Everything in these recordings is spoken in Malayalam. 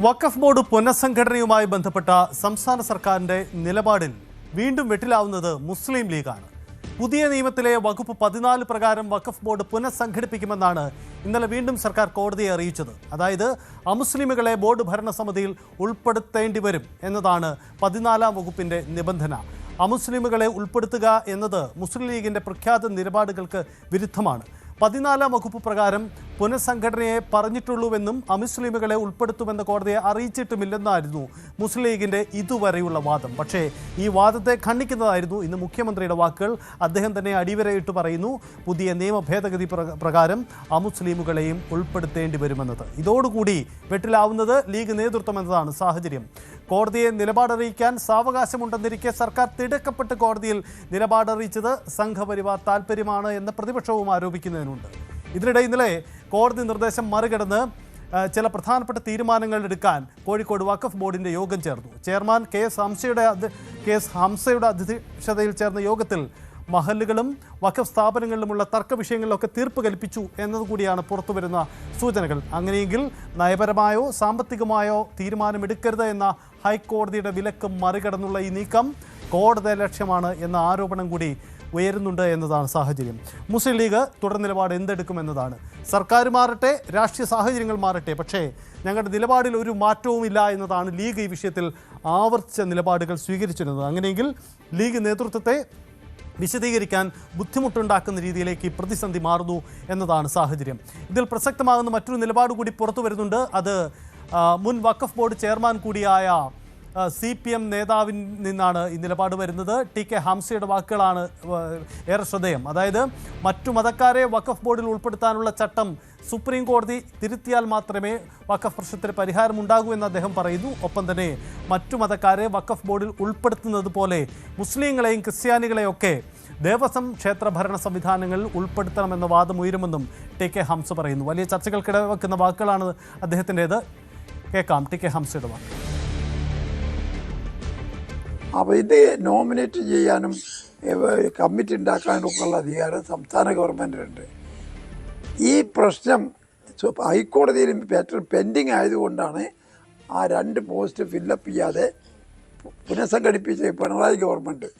വഖഫ് ബോർഡ് പുനഃസംഘടനയുമായി ബന്ധപ്പെട്ട സംസ്ഥാന സർക്കാരിന്റെ നിലപാടിൽ വീണ്ടും വെട്ടിലാവുന്നത് മുസ്ലിം ലീഗാണ്. പുതിയ നിയമത്തിലെ വകുപ്പ് 14 പ്രകാരം വഖഫ് ബോർഡ് പുനഃസംഘടിപ്പിക്കുമെന്നാണ് ഇന്നലെ വീണ്ടും സർക്കാർ കോടതിയെ അറിയിച്ചത്. അതായത് അമുസ്ലിമുകളെ ബോർഡ് ഭരണസമിതിയിൽ ഉൾപ്പെടുത്തേണ്ടി വരും എന്നതാണ് 14-ാം വകുപ്പിന്റെ നിബന്ധന. അമുസ്ലിമുകളെ ഉൾപ്പെടുത്തുക എന്നത് മുസ്ലിം ലീഗിന്റെ പ്രഖ്യാത നിലപാടുകൾക്ക് വിരുദ്ധമാണ്. 14-ാം വകുപ്പ് പ്രകാരം പുനഃസംഘടനയെ പറഞ്ഞിട്ടുള്ളൂവെന്നും അമുസ്ലിമുകളെ ഉൾപ്പെടുത്തുമെന്ന് കോടതിയെ അറിയിച്ചിട്ടുമില്ലെന്നായിരുന്നു മുസ്ലിം ലീഗിന്റെ ഇതുവരെയുള്ള വാദം. പക്ഷേ ഈ വാദത്തെ ഖണ്ഡിക്കുന്നതായിരുന്നു ഇന്ന് മുഖ്യമന്ത്രിയുടെ വാക്കുകൾ. അദ്ദേഹം തന്നെ അടിവരയിട്ട് പറയുന്നു, പുതിയ നിയമ ഭേദഗതി പ്രകാരം അമുസ്ലിമുകളെയും ഉൾപ്പെടുത്തേണ്ടി വരുമെന്നത്. ഇതോടുകൂടി വെട്ടിലാവുന്നത് ലീഗ് നേതൃത്വം എന്നതാണ് സാഹചര്യം. കോടതിയെ നിലപാടറിയിക്കാൻ സാവകാശമുണ്ടെന്നിരിക്കെ സർക്കാർ തിടുക്കപ്പെട്ട് കോടതിയിൽ നിലപാടറിയിച്ചത് സംഘപരിവാർ താൽപ്പര്യമാണ് എന്ന പ്രതിപക്ഷവും ആരോപിക്കുന്നതിനുണ്ട്. ഇതിനിടെ ഇന്നലെ കോടതി നിർദ്ദേശം മറികടന്ന് ചില പ്രധാനപ്പെട്ട തീരുമാനങ്ങൾ എടുക്കാൻ കോഴിക്കോട് വഖഫ് ബോർഡിന്റെ യോഗം ചേർന്നു. ചെയർമാൻ കെ എസ് ഹംസയുടെ അധ്യക്ഷതയിൽ ചേർന്ന യോഗത്തിൽ മഹല്ലുകളും വഖഫ് സ്ഥാപനങ്ങളിലുമുള്ള തർക്ക വിഷയങ്ങളിലൊക്കെ തീർപ്പ് കൽപ്പിച്ചു എന്നതുകൂടിയാണ് പുറത്തുവരുന്ന സൂചനകൾ. അങ്ങനെയെങ്കിൽ നയപരമായോ സാമ്പത്തികമായോ തീരുമാനമെടുക്കരുത് എന്ന ഹൈക്കോടതിയുടെ വിലക്ക് മറികടന്നുള്ള ഈ നീക്കം കോടതി ലക്ഷ്യമാണ് എന്ന ആരോപണം കൂടി ഉയരുന്നുണ്ട് എന്നതാണ് സാഹചര്യം. മുസ്ലിം ലീഗ് തുടർ നിലപാട് എന്തെടുക്കുമെന്നതാണ്. സർക്കാർ മാറട്ടെ, രാഷ്ട്രീയ സാഹചര്യങ്ങൾ മാറട്ടെ, പക്ഷേ ഞങ്ങളുടെ നിലപാടിൽ ഒരു മാറ്റവുമില്ല എന്നതാണ് ലീഗ് ഈ വിഷയത്തിൽ ആവർത്തിച്ച നിലപാടുകൾ സ്വീകരിച്ചിരുന്നത്. അങ്ങനെയെങ്കിൽ ലീഗ് നേതൃത്വത്തെ വിശദീകരിക്കാൻ ബുദ്ധിമുട്ടുണ്ടാക്കുന്ന രീതിയിലേക്ക് ഈ പ്രതിസന്ധി മാറുന്നു എന്നതാണ് സാഹചര്യം. ഇതിൽ പ്രസക്തമാകുന്ന മറ്റൊരു നിലപാട് കൂടി പുറത്തു വരുന്നുണ്ട്. അത് മുൻ വഖഫ് ബോർഡ് ചെയർമാൻ കൂടിയായ CPM നേതാവിൽ നിന്നാണ് ഈ നിലപാട് വരുന്നത്. TK ഹംസയുടെ വാക്കുകളാണ് ഏറെ ശ്രദ്ധേയം. അതായത് മറ്റു മതക്കാരെ വഖഫ് ബോർഡിൽ ഉൾപ്പെടുത്താനുള്ള ചട്ടം സുപ്രീം കോടതി തിരുത്തിയാൽ മാത്രമേ വഖഫ് പ്രശ്നത്തിന് പരിഹാരമുണ്ടാകൂ എന്ന് അദ്ദേഹം പറയുന്നു. ഒപ്പം തന്നെ മറ്റു മതക്കാരെ വഖഫ് ബോർഡിൽ ഉൾപ്പെടുത്തുന്നത് പോലെ മുസ്ലിങ്ങളെയും ക്രിസ്ത്യാനികളെയൊക്കെ ദേവസ്വം ക്ഷേത്ര ഭരണ സംവിധാനങ്ങളിൽ ഉൾപ്പെടുത്തണമെന്ന വാദം ഉയരുമെന്നും TK ഹംസ പറയുന്നു. വലിയ ചർച്ചകൾക്കിടവെക്കുന്ന വാക്കുകളാണ് അദ്ദേഹത്തിൻ്റേത്. കേൾക്കാം TK ഹംസയുടെ വാക്ക്. അപ്പോൾ ഇത് നോമിനേറ്റ് ചെയ്യാനും കമ്മിറ്റി ഉണ്ടാക്കാനും ഒക്കെ ഉള്ള അധികാരം സംസ്ഥാന ഗവൺമെൻറ്റിനുണ്ട്. ഈ പ്രശ്നം ഹൈക്കോടതിയിൽ പെൻഡിങ് ആയതുകൊണ്ടാണ് ആ 2 പോസ്റ്റ് ഫില്ലപ്പ് ചെയ്യാതെ പുനഃസംഘടിപ്പിച്ച പിണറായി ഗവൺമെൻറ്.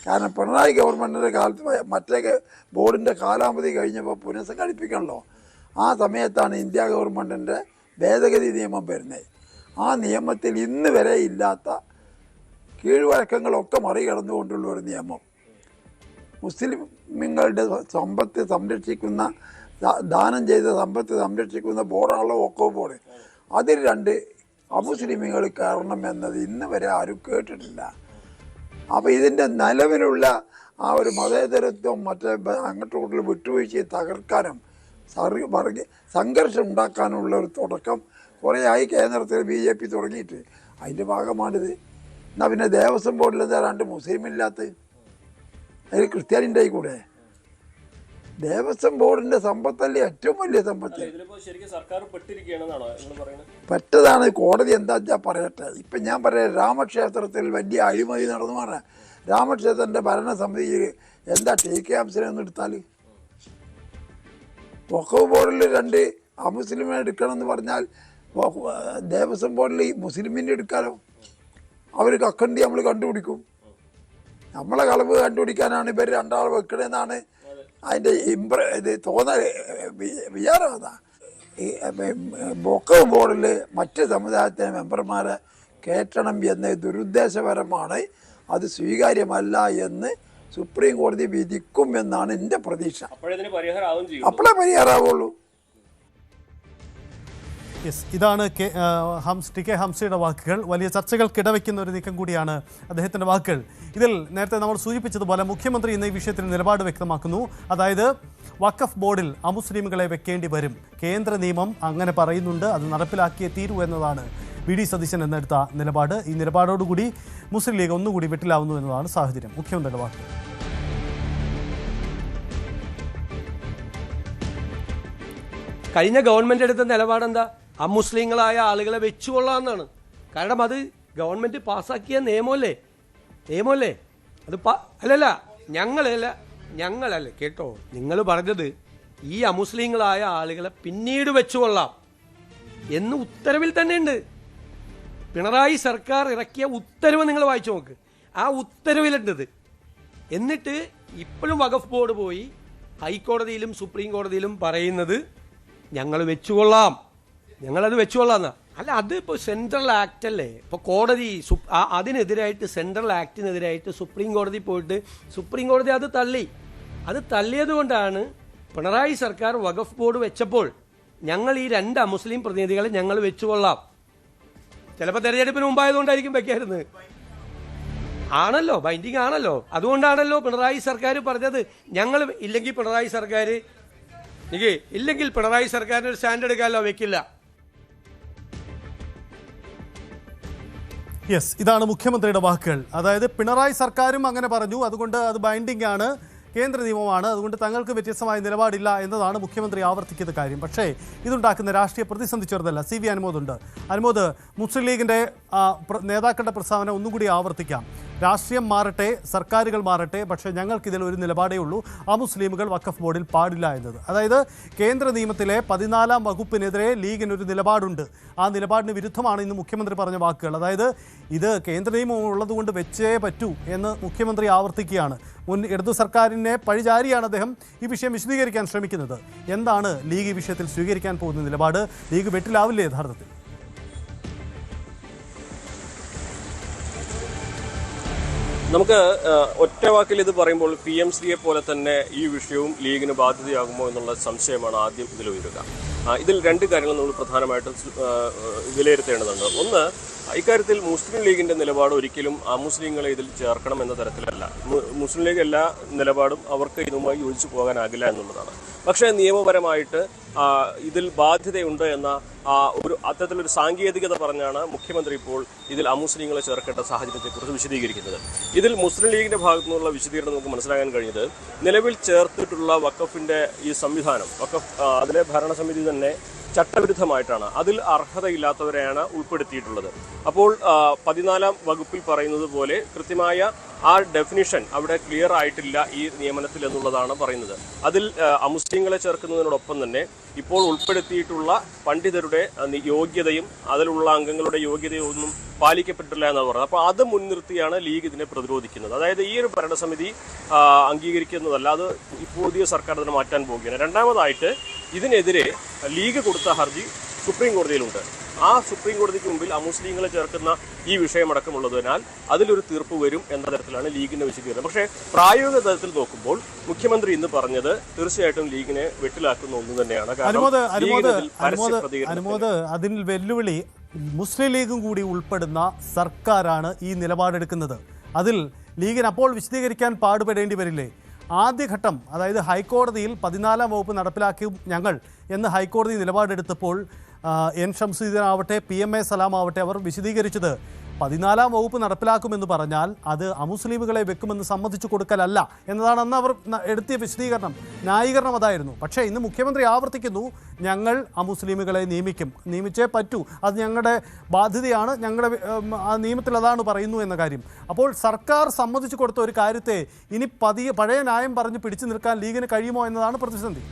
കാരണം പിണറായി ഗവൺമെൻറ്റിൻ്റെ കാലത്ത് മറ്റേ ബോർഡിൻ്റെ കാലാവധി കഴിഞ്ഞപ്പോൾ പുനഃസംഘടിപ്പിക്കണമല്ലോ. ആ സമയത്താണ് ഇന്ത്യ ഗവൺമെൻറ്റിൻ്റെ ഭേദഗതി നിയമം വരുന്നത്. ആ നിയമത്തിൽ ഇന്ന് വരെ ഇല്ലാത്ത കീഴ്വഴക്കങ്ങളൊക്കെ മറികടന്നുകൊണ്ടുള്ള ഒരു നിയമം. മുസ്ലിങ്ങളുടെ സമ്പത്ത് സംരക്ഷിക്കുന്ന, ദാനം ചെയ്ത സമ്പത്ത് സംരക്ഷിക്കുന്ന ബോർഡാണല്ലോ വഖഫ് ബോർഡ്. അതിൽ 2 അമുസ്ലിമുകൾ കയറണം എന്നത് ഇന്ന് വരെ ആരും കേട്ടിട്ടില്ല. അപ്പോൾ ഇതിൻ്റെ നിലവിലുള്ള ആ ഒരു മതേതരത്വം മറ്റേ അങ്ങോട്ടും ഇങ്ങോട്ടും വിട്ടുവീഴ്ചയെ തകർക്കാനും സംഘർഷം ഉണ്ടാക്കാനുള്ള ഒരു തുടക്കം കുറേയായി കേന്ദ്രത്തിൽ BJP തുടങ്ങിയിട്ട്. അതിൻ്റെ ഭാഗമാണിത്. എന്നാൽ പിന്നെ ദേവസ്വം ബോർഡിൽ എന്താ 2 മുസ്ലിം ഇല്ലാത്ത? അതിൽ ക്രിസ്ത്യാനിൻ്റെ കൂടെ ദേവസ്വം ബോർഡിൻ്റെ സമ്പത്തല്ലേ ഏറ്റവും വലിയ സമ്പത്ത്. പെട്ടതാണ്. കോടതി എന്താ വെച്ചാൽ പറയട്ടെ. ഇപ്പം ഞാൻ പറയാം, രാമക്ഷേത്രത്തിൽ വലിയ അഴിമതി നടന്നു പറഞ്ഞാൽ രാമക്ഷേത്രത്തിൻ്റെ ഭരണസമിതിയിൽ എന്താ TK ഹംസനെ ഒന്ന് എടുത്താൽ? വഖഫ് ബോർഡിൽ 2 അമുസ്ലിമിനെ എടുക്കണമെന്ന് പറഞ്ഞാൽ ദേവസ്വം ബോർഡിൽ മുസ്ലിമിനെ എടുക്കാലോ. അവർ കക്കണ്ടി നമ്മൾ കണ്ടുപിടിക്കും. നമ്മളെ കളവ് കണ്ടുപിടിക്കാനാണ് ഇവർ 2 ആൾ വെക്കണമെന്നാണ് അതിൻ്റെ ഇത് വിചാരം. അതാ വഖഫ് ബോർഡിൽ മറ്റ് സമുദായത്തിലെ മെമ്പർമാരെ കയറ്റണം എന്ന് ദുരുദ്ദേശപരമാണ്. അത് സ്വീകാര്യമല്ല എന്ന് സുപ്രീം കോടതി വിധിക്കും എന്നാണ് എൻ്റെ പ്രതീക്ഷ. അപ്പോഴേ പരിഹാരമാവുള്ളൂ. ഇതാണ് TK ഹംസയുടെ വാക്കുകൾ. വലിയ ചർച്ചകൾക്കിടവയ്ക്കുന്ന ഒരു നീക്കം കൂടിയാണ് അദ്ദേഹത്തിൻ്റെ വാക്കുകൾ. ഇതിൽ നേരത്തെ നമ്മൾ സൂചിപ്പിച്ചതുപോലെ മുഖ്യമന്ത്രി ഇന്ന് ഈ വിഷയത്തിൽ നിലപാട് വ്യക്തമാക്കുന്നു. അതായത് വഖഫ് ബോർഡിൽ അമുസ്ലിമുകളെ വെക്കേണ്ടി വരും. കേന്ദ്ര നിയമം അങ്ങനെ പറയുന്നുണ്ട്, അത് നടപ്പിലാക്കിയേ തീരൂ എന്നതാണ് VD സതീശൻ എന്നെടുത്ത നിലപാട്. ഈ നിലപാടോടുകൂടി മുസ്ലിം ലീഗ് ഒന്നുകൂടി വെട്ടിലാവുന്നു എന്നതാണ് സാഹചര്യം. മുഖ്യമന്ത്രിയുടെ വാക്കുകൾ. കഴിഞ്ഞ ഗവൺമെൻറ് എടുത്ത നിലപാടെന്താ? അമുസ്ലിങ്ങളായ ആളുകളെ വെച്ചുകൊള്ളാമെന്നാണ്. കാരണം അത് ഗവൺമെൻറ് പാസ്സാക്കിയ നിയമമല്ലേ അത് അല്ലല്ല ഞങ്ങളല്ല കേട്ടോ. നിങ്ങൾ പറഞ്ഞത് ഈ അമുസ്ലിങ്ങളായ ആളുകളെ പിന്നീട് വെച്ചുകൊള്ളാം എന്ന് ഉത്തരവിൽ തന്നെ ഉണ്ട്. പിണറായി സർക്കാർ ഇറക്കിയ ഉത്തരവ് നിങ്ങൾ വായിച്ചു നോക്ക്. ആ ഉത്തരവിലുണ്ടത്. എന്നിട്ട് ഇപ്പോഴും വഖഫ് ബോർഡ് പോയി ഹൈക്കോടതിയിലും സുപ്രീം കോടതിയിലും പറയുന്നത് ഞങ്ങൾ വെച്ചുകൊള്ളാം, ഞങ്ങളത് വെച്ചുകൊള്ളാമെന്നാ. അല്ല, അത് ഇപ്പോൾ സെൻട്രൽ ആക്ട് അല്ലേ. ഇപ്പോൾ കോടതി അതിനെതിരായിട്ട് സെൻട്രൽ ആക്ടിനെതിരായിട്ട് സുപ്രീം കോടതി പോയിട്ട് സുപ്രീം കോടതി അത് തള്ളിയത് കൊണ്ടാണ് പിണറായി സർക്കാർ വഖഫ് ബോർഡ് വെച്ചപ്പോൾ ഞങ്ങൾ ഈ 2 അമുസ്ലിം പ്രതിനിധികളെ ഞങ്ങൾ വെച്ചുകൊള്ളാം. ചിലപ്പോൾ തെരഞ്ഞെടുപ്പിന് മുമ്പായതുകൊണ്ടായിരിക്കും വെക്കായിരുന്നത്. ആണല്ലോ, ബൈൻഡിങ് ആണല്ലോ. അതുകൊണ്ടാണല്ലോ പിണറായി സർക്കാർ പറഞ്ഞത് ഞങ്ങൾ ഇല്ലെങ്കിൽ പിണറായി സർക്കാരിന് ഒരു സ്റ്റാൻഡ് എടുക്കാമല്ലോ, വെക്കില്ല. യെസ്, ഇതാണ് മുഖ്യമന്ത്രിയുടെ വാക്കുകൾ. അതായത് പിണറായി സർക്കാരും അങ്ങനെ പറഞ്ഞു, അതുകൊണ്ട് അത് ബൈൻഡിംഗ് ആണ്, കേന്ദ്ര നിയമമാണ്, അതുകൊണ്ട് തങ്ങൾക്ക് വ്യത്യസ്തമായ നിലപാടില്ല എന്നതാണ് മുഖ്യമന്ത്രി ആവർത്തിക്കുന്ന കാര്യം. പക്ഷേ ഇതുണ്ടാക്കുന്ന രാഷ്ട്രീയ പ്രതിസന്ധി ചെറുതല്ല. CV അനുമോദുണ്ട്. അനുമോദ്, മുസ്ലിം ലീഗിൻ്റെ നേതാക്കളുടെ പ്രസ്താവന ഒന്നുകൂടി ആവർത്തിക്കാം. രാഷ്ട്രീയം മാറട്ടെ, സർക്കാരുകൾ മാറട്ടെ, പക്ഷേ ഞങ്ങൾക്കിതിൽ ഒരു നിലപാടേ ഉള്ളൂ, അമുസ്ലിമുകൾ വഖഫ് ബോർഡിൽ പാടില്ല എന്നത്. അതായത് കേന്ദ്ര നിയമത്തിലെ 14-ാം വകുപ്പിനെതിരെ ലീഗിനൊരു നിലപാടുണ്ട്. ആ നിലപാടിന് വിരുദ്ധമാണ് ഇന്ന് മുഖ്യമന്ത്രി പറഞ്ഞ വാക്കുകൾ. അതായത് ഇത് കേന്ദ്ര നിയമം ഉള്ളതുകൊണ്ട് വെച്ചേ പറ്റൂ എന്ന് മുഖ്യമന്ത്രി ആവർത്തിക്കുകയാണ്. മുൻ ഇടതു സർക്കാരിനെ പഴിചാരിയാണ് അദ്ദേഹം ഈ വിഷയം വിശദീകരിക്കാൻ ശ്രമിക്കുന്നത്. എന്താണ് ലീഗ് ഈ വിഷയത്തിൽ സ്വീകരിക്കാൻ പോകുന്ന നിലപാട്? ലീഗ് വെട്ടിലാവില്ലേ യഥാർത്ഥത്തിൽ? നമുക്ക് ഒറ്റ വാക്കിൽ ഇത് പറയുമ്പോൾ PMCയെ പോലെ തന്നെ ഈ വിഷയവും ലീഗിന് ബാധ്യതയാകുമോ എന്നുള്ള സംശയമാണ് ആദ്യം ഇതിൽ ഉയരുക. ഇതിൽ 2 കാര്യങ്ങൾ നമ്മൾ പ്രധാനമായിട്ടും വിലയിരുത്തേണ്ടതുണ്ട്. ഒന്ന്, ഇക്കാര്യത്തിൽ മുസ്ലിം ലീഗിന്റെ നിലപാട് ഒരിക്കലും അമുസ്ലിങ്ങളെ ഇതിൽ ചേർക്കണം എന്ന തരത്തിലല്ല. മുസ്ലിം ലീഗ് എല്ലാ നിലപാടും അവർക്ക് ഇതുമായി യോജിച്ചു പോകാനാകില്ല എന്നുള്ളതാണ്. പക്ഷേ നിയമപരമായിട്ട് ഇതിൽ ബാധ്യതയുണ്ട് എന്ന അത്തരത്തിലൊരു സാങ്കേതികത പറഞ്ഞാണ് മുഖ്യമന്ത്രി ഇപ്പോൾ ഇതിൽ അമുസ്ലിങ്ങളെ ചേർക്കേണ്ട സാഹചര്യത്തെക്കുറിച്ച് വിശദീകരിക്കുന്നത്. ഇതിൽ മുസ്ലിം ലീഗിന്റെ ഭാഗത്തു നിന്നുള്ള വിശദീകരണം നമുക്ക് മനസ്സിലാക്കാൻ കഴിഞ്ഞത്, നിലവിൽ ചേർത്തിട്ടുള്ള വഖഫിന്റെ ഈ സംവിധാനം, അതിലെ ഭരണസമിതി തന്നെ ചട്ടവിരുദ്ധമായിട്ടാണ്. അതിൽ അർഹതയില്ലാത്തവരെയാണ് ഉൾപ്പെടുത്തിയിട്ടുള്ളത്. അപ്പോൾ 14-ാം വകുപ്പിൽ പറയുന്നത് പോലെ കൃത്യമായ ആ ഡെഫിനിഷൻ അവിടെ ക്ലിയർ ആയിട്ടില്ല ഈ നിയമനത്തിൽ എന്നുള്ളതാണ് പറയുന്നത്. അതിൽ അമുസ്ലിങ്ങളെ ചേർക്കുന്നതിനോടൊപ്പം തന്നെ ഇപ്പോൾ ഉൾപ്പെടുത്തിയിട്ടുള്ള പണ്ഡിതരുടെ യോഗ്യതയും അതിലുള്ള അംഗങ്ങളുടെ യോഗ്യതയും ഒന്നും പാലിക്കപ്പെട്ടില്ല എന്നാണ് പറയുന്നത്. അപ്പോൾ അത് മുൻനിർത്തിയാണ് ലീഗ് ഇതിനെ പ്രതിരോധിക്കുന്നത്. അതായത് ഈ ഒരു ഭരണസമിതി അംഗീകരിക്കുന്നതല്ല, അത് പുതിയ സർക്കാർ അതിനെ മാറ്റാൻ പോവുകയാണ്. രണ്ടാമതായിട്ട് ഇതിനെതിരെ ലീഗ് കൊടുത്ത ഹർജി സുപ്രീം കോടതിയിലുണ്ട്. ആ സുപ്രീം കോടതിക്ക് മുമ്പിൽ അമുസ്ലിങ്ങളെ ചേർക്കുന്ന ഈ വിഷയമടക്കമുള്ളതിനാൽ അതിലൊരു തീർപ്പ് വരും എന്ന തരത്തിലാണ് ലീഗിന്റെ വിശദീകരണം. പക്ഷേ പ്രായോഗിക തലത്തിൽ നോക്കുമ്പോൾ മുഖ്യമന്ത്രി ഇന്ന് പറഞ്ഞത് തീർച്ചയായിട്ടും ലീഗിനെ വെട്ടിലാക്കുന്ന ഒന്നും തന്നെയാണ്. അനുമോദ്, അതിൽ വെല്ലുവിളി മുസ്ലിം ലീഗും കൂടി ഉൾപ്പെടുന്ന സർക്കാരാണ് ഈ നിലപാടെടുക്കുന്നത്. അതിൽ ലീഗിന് അപ്പോൾ വിശദീകരിക്കാൻ പാടുപെടേണ്ടി വരില്ലേ? ആദ്യഘട്ടം, അതായത് ഹൈക്കോടതിയിൽ 14-ാം വകുപ്പ് നടപ്പിലാക്കും ഞങ്ങൾ എന്ന് ഹൈക്കോടതി നിലപാടെടുത്തപ്പോൾ N. ഷംസുദ്ദീൻ ആവട്ടെ, PMA സലാം ആവട്ടെ, അവർ വിശദീകരിച്ചത് 14-ാം വകുപ്പ് നടപ്പിലാക്കുമെന്ന് പറഞ്ഞാൽ അത് അമുസ്ലിമുകളെ വെക്കുമെന്ന് സമ്മതിച്ചു കൊടുക്കലല്ല എന്നതാണ് അന്ന് അവർ എടുത്തിയ വിശദീകരണം, ന്യായീകരണം അതായിരുന്നു. പക്ഷേ ഇന്ന് മുഖ്യമന്ത്രി ആവർത്തിക്കുന്നു, ഞങ്ങൾ അമുസ്ലിമുകളെ നിയമിച്ചേ പറ്റൂ, അത് ഞങ്ങളുടെ ബാധ്യതയാണ്, ഞങ്ങളുടെ ആ നിയമത്തിൽ അതാണ് പറയുന്നു എന്ന കാര്യം. അപ്പോൾ സർക്കാർ സമ്മതിച്ചു കൊടുത്ത ഒരു കാര്യത്തെ ഇനി പഴയ ന്യായം പറഞ്ഞ് പിടിച്ചു നിൽക്കാൻ ലീഗിന് കഴിയുമോ എന്നതാണ് പ്രതിസന്ധി.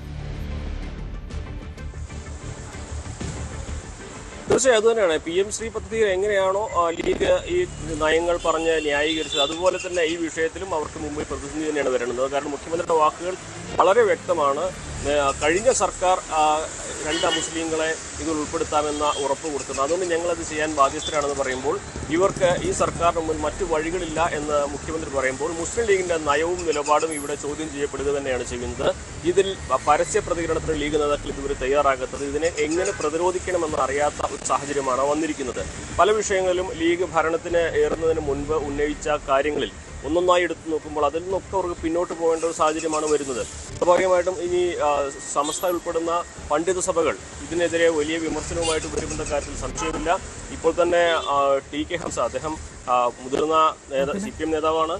തീർച്ചയായും അതുതന്നെയാണ്. PMC പദ്ധതി എങ്ങനെയാണോ ലീഗ് ഈ നയങ്ങൾ പറഞ്ഞ് ന്യായീകരിച്ചത്, അതുപോലെ തന്നെ ഈ വിഷയത്തിലും അവർക്ക് മുമ്പിൽ പ്രതിസന്ധി തന്നെയാണ് വരുന്നത്. കാരണം മുഖ്യമന്ത്രിയുടെ വാക്കുകൾ വളരെ വ്യക്തമാണ്. കഴിഞ്ഞ സർക്കാർ 2 അമുസ്ലിങ്ങളെ ഇതിൽ ഉൾപ്പെടുത്താമെന്ന ഉറപ്പ് കൊടുക്കുന്നത്, അതുകൊണ്ട് ഞങ്ങളത് ചെയ്യാൻ ബാധ്യസ്ഥരാണെന്ന് പറയുമ്പോൾ ഇവർക്ക് ഈ സർക്കാരിന് മുന്നിൽ മറ്റു വഴികളില്ല എന്ന് മുഖ്യമന്ത്രി പറയുമ്പോൾ മുസ്ലിം ലീഗിന്റെ നയവും നിലപാടും ഇവിടെ ചോദ്യം ചെയ്യപ്പെടുക തന്നെയാണ് ചെയ്യുന്നത്. ഇതിൽ പരസ്യ പ്രതികരണത്തിന് ലീഗ് നേതാക്കൾ ഇതുവരെ തയ്യാറാകാത്തത്, ഇതിനെ എങ്ങനെ പ്രതിരോധിക്കണമെന്ന് അറിയാത്ത ഒരു സാഹചര്യമാണ് വന്നിരിക്കുന്നത്. പല വിഷയങ്ങളിലും ലീഗ് ഭരണത്തിന് ഏറുന്നതിന് മുൻപ് ഉന്നയിച്ച കാര്യങ്ങളിൽ ഒന്നൊന്നായി എടുത്തു നോക്കുമ്പോൾ അതിൽ നിന്നൊക്കെ അവർക്ക് പിന്നോട്ട് പോകേണ്ട ഒരു സാഹചര്യമാണ് വരുന്നത്. സ്വാഭാവികമായിട്ടും ഇനി സമസ്ത ഉൾപ്പെടുന്ന പണ്ഡിത സഭകൾ ഇതിനെതിരെ വലിയ വിമർശനവുമായിട്ട് വരുമെന്ന കാര്യത്തിൽ സംശയമില്ല. ഇപ്പോൾ തന്നെ TK ഹംസ, അദ്ദേഹം മുതിർന്ന CPM നേതാവാണ്,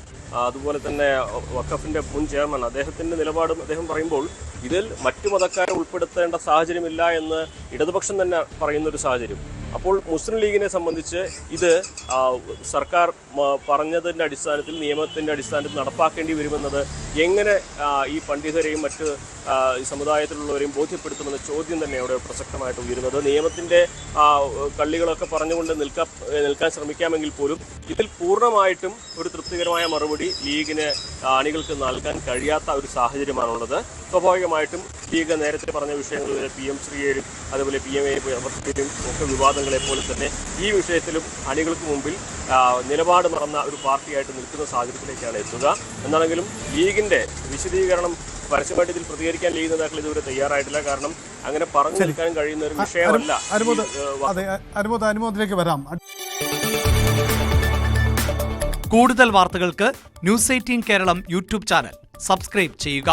അതുപോലെ തന്നെ വഖഫിന്റെ മുൻ ചെയർമാൻ, അദ്ദേഹത്തിന്റെ നിലപാടും അദ്ദേഹം പറയുമ്പോൾ ഇതിൽ മറ്റു മതക്കാരെ ഉൾപ്പെടുത്തേണ്ട സാഹചര്യമില്ല എന്ന് ഇടതുപക്ഷം തന്നെ പറയുന്നൊരു സാഹചര്യം. അപ്പോൾ മുസ്ലിം ലീഗിനെ സംബന്ധിച്ച് ഇത് സർക്കാർ പറഞ്ഞതിൻ്റെ അടിസ്ഥാനത്തിൽ, നിയമത്തിൻ്റെ അടിസ്ഥാനത്തിൽ നടപ്പാക്കേണ്ടി വരുമെന്നത് എങ്ങനെ ഈ പണ്ഡിതരെയും മറ്റ് ഈ സമുദായത്തിലുള്ളവരെയും ബോധ്യപ്പെടുത്തുമെന്ന ചോദ്യം തന്നെ അവിടെ പ്രസക്തമായിട്ട് ഉയരുന്നത്. നിയമത്തിൻ്റെ കള്ളികളൊക്കെ പറഞ്ഞുകൊണ്ട് നിൽക്കാൻ ശ്രമിക്കാമെങ്കിൽ പോലും ഇതിൽ പൂർണ്ണമായിട്ടും ഒരു തൃപ്തികരമായ മറുപടി ലീഗിന് അണികൾക്ക് നൽകാൻ കഴിയാത്ത ഒരു സാഹചര്യമാണുള്ളത്. സ്വാഭാവികമായിട്ടും ലീഗ് നേരത്തെ പറഞ്ഞ വിഷയങ്ങളിൽ PM ശ്രീയെയും അതുപോലെ PMA അവസ്ഥയിലും ഒക്കെ വിവാദങ്ങളെ പോലെ തന്നെ ഈ വിഷയത്തിലും അണികൾക്ക് മുമ്പിൽ നിലപാട് മറന്ന ഒരു പാർട്ടിയായിട്ട് നിൽക്കുന്ന സാഹചര്യത്തിലേക്കാണ് എത്തുക. എന്നാണെങ്കിലും ലീഗിന്റെ വിശദീകരണം പരസ്യമായിട്ട് ഇതിൽ പ്രതികരിക്കാൻ ലീഗ് നേതാക്കൾ ഇതുവരെ തയ്യാറായിട്ടില്ല. കാരണം അങ്ങനെ പറഞ്ഞു നിൽക്കാൻ കഴിയുന്ന ഒരു വിഷയമല്ല. അനുമോദിലേക്ക് വരാം. കൂടുതൽ വാർത്തകൾക്ക് News 18 Keralam YouTube channel subscribe ചെയ്യുക.